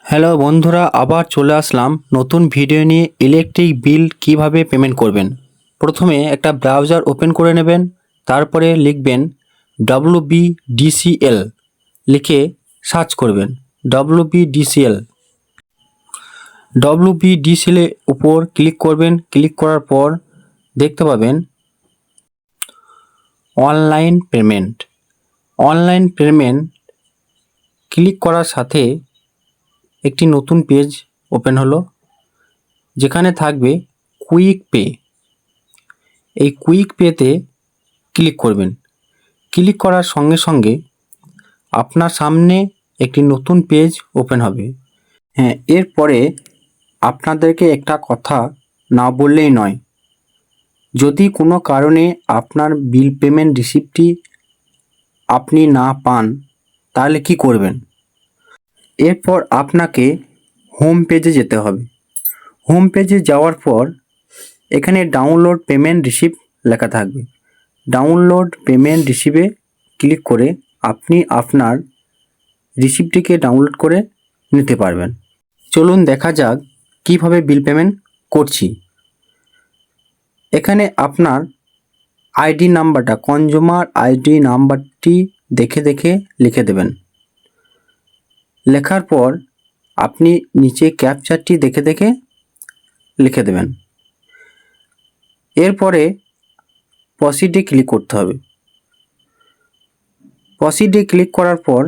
Hello বন্ধুরা, আবার চলে আসলাম নতুন ভিডিও নিয়ে। ইলেকট্রিক বিল কিভাবে পেমেন্ট করবেন। প্রথমে একটা ব্রাউজার ওপেন করে নেবেন, তারপরে লিখবেন WBDCL, লিখে সার্চ করবেন WBDCL। WBDCL এর উপর ক্লিক করবেন। ক্লিক করার পর দেখতে পাবেন online payment. Online payment click করার সাথে একটি নতুন পেজ ওপেন হলো, যেখানে থাকবে কুইক পে। এই কুইক পেতে ক্লিক করবেন। ক্লিক করার সঙ্গে সঙ্গে আপনার সামনে একটি নতুন পেজ ওপেন হবে। হ্যাঁ, এরপরে আপনাদেরকে একটা কথা না বললেই নয়। যদি কোনো কারণে আপনার বিল পেমেন্ট রিসিপ্টটি আপনি না পান, তাহলে কি করবেন। এরপর আপনাকে হোম পেজে যেতে হবে। হোম পেজে যাওয়ার পর এখানে ডাউনলোড পেমেন্ট রিসিপ্ট লেখা থাকবে। ডাউনলোড পেমেন্ট রিসিপ্টে ক্লিক করে আপনি আপনার রিসিপ্টটিকে ডাউনলোড করে নিতে পারবেন। চলুন দেখা যাক কিভাবে বিল পেমেন্ট করছি। এখানে আপনার আইডি নাম্বারটা, কনজিউমার আইডি নাম্বারটি দেখে দেখে লিখে দেবেন। লেখার পর আপনি নিচে ক্যাপচারটি দেখে দেখে লিখে দেবেন। এরপরে প্রসিডে ক্লিক করতে হবে। প্রসিডে ক্লিক করার পর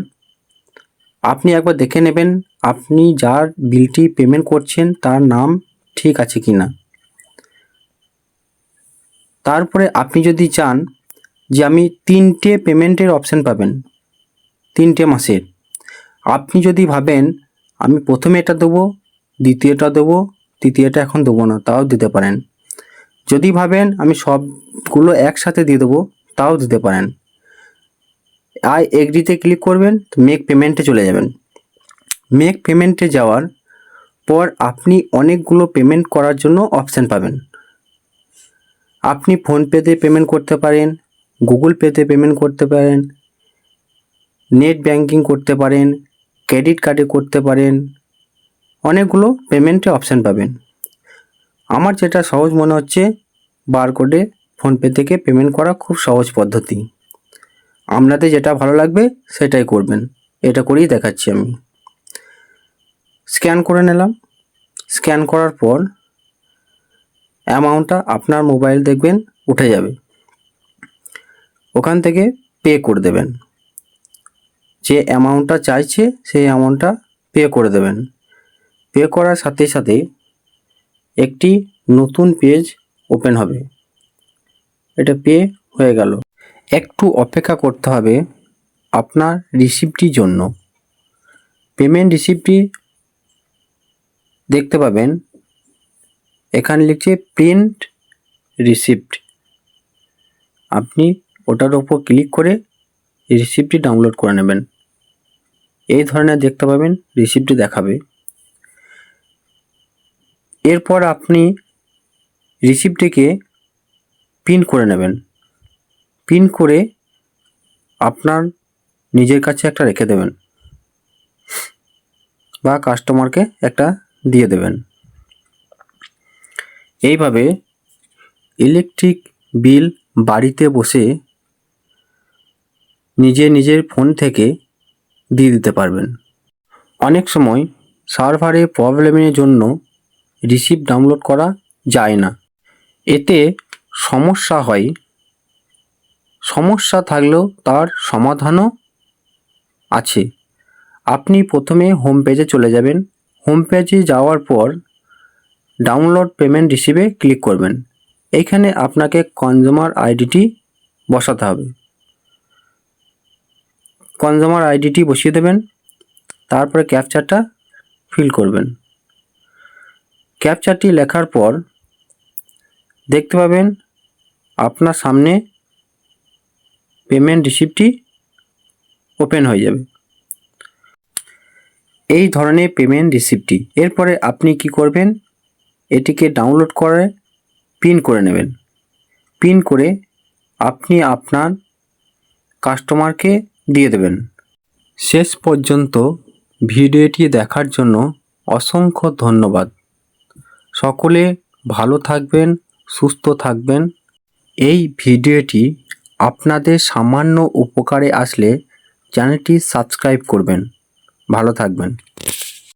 আপনি একবার দেখে নেবেন আপনি যার বিলটি পেমেন্ট করছেন তার নাম ঠিক আছে কি না। তারপরে আপনি যদি চান যে আমি 3টে পেমেন্টের অপশান পাবেন, 3টে মাসের, আপনি যদি ভাবেন আমি প্রথমে এটা দেবো, দ্বিতীয়টা দেবো, তৃতীয়টা এখন দেবো না, তাও দিতে পারেন। যদি ভাবেন আমি সবগুলো একসাথে দিয়ে দেবো, তাও দিতে পারেন। আই এগ্রিতে ক্লিক করবেন, মেক পেমেন্টে চলে যাবেন। মেক পেমেন্টে যাওয়ার পর আপনি অনেকগুলো পেমেন্ট করার জন্য অপশান পাবেন। আপনি ফোনপেতে পেমেন্ট করতে পারেন, গুগল পেতে পেমেন্ট করতে পারেন, নেট ব্যাঙ্কিং করতে পারেন, ক্রেডিট কার্ডে করতে পারেন, অনেকগুলো পেমেন্টে অপশান পাবেন। আমার যেটা সহজ মনে হচ্ছে, বারকোডে ফোনপে থেকে পেমেন্ট করা খুব সহজ পদ্ধতি। আপনাদের যেটা ভালো লাগবে সেটাই করবেন। এটা করেই দেখাচ্ছি আমি। স্ক্যান করে নিলাম। স্ক্যান করার পর অ্যামাউন্টটা আপনার মোবাইল দেখবেন উঠে যাবে। ওখান থেকে পে করে দেবেন। যে অ্যামাউন্টটা চাইছে সেই অ্যামাউন্টটা পে করে দেবেন। পে করার সাথে সাথে একটি নতুন পেজ ওপেন হবে। এটা পে হয়ে গেল। একটু অপেক্ষা করতে হবে আপনার রিসিপ্টটির জন্য। পেমেন্ট রিসিপ্টটি দেখতে পাবেন এখানে লিখছে প্রিন্ট রিসিপ্ট। আপনি ওটার ওপর ক্লিক করে রিসিপ্টটি ডাউনলোড করে নেবেন। এই ধরনের দেখতে পাবেন রিসিপ্টটি দেখাবে। এরপর আপনি রিসিপ্টটিকে প্রিন্ট করে নেবেন। প্রিন্ট করে আপনার নিজের কাছে একটা রেখে দেবেন বা কাস্টমারকে একটা দিয়ে দেবেন। এইভাবে ইলেকট্রিক বিল বাড়িতে বসে নিজের ফোন থেকে দিয়ে দিতে পারবেন। অনেক সময় সার্ভারে প্রবলেমের জন্য রিসিপ্ট ডাউনলোড করা যায় না। এতে সমস্যা হয়। সমস্যা থাকলেও তার সমাধানও আছে। আপনি প্রথমে হোম পেজে চলে যাবেন। হোম পেজে যাওয়ার পর ডাউনলোড পেমেন্ট রিসিপ্টে ক্লিক করবেন। এইখানে আপনাকে কনজিউমার আইডিটি বসাতে হবে। কনজিউমার আইডিটি বসিয়ে দেবেন। তারপরে ক্যাপচারটা ফিল করবেন। ক্যাপচারটি লেখার পর দেখতে পাবেন আপনার সামনে পেমেন্ট রিসিপ্টটি ওপেন হয়ে যাবে। এই ধরনের পেমেন্ট রিসিপ্টটি। এরপরে আপনি কি করবেন, এটিকে ডাউনলোড করে প্রিন্ট করে নেবেন। প্রিন্ট করে আপনি আপনার কাস্টমারকে দিয়ে দেবেন। শেষ পর্যন্ত ভিডিওটি দেখার জন্য অসংখ্য ধন্যবাদ। সকলে ভালো থাকবেন, সুস্থ থাকবেন। এই ভিডিওটি আপনাদের সামান্য উপকারে আসলে চ্যানেলটি সাবস্ক্রাইব করবেন। ভালো থাকবেন।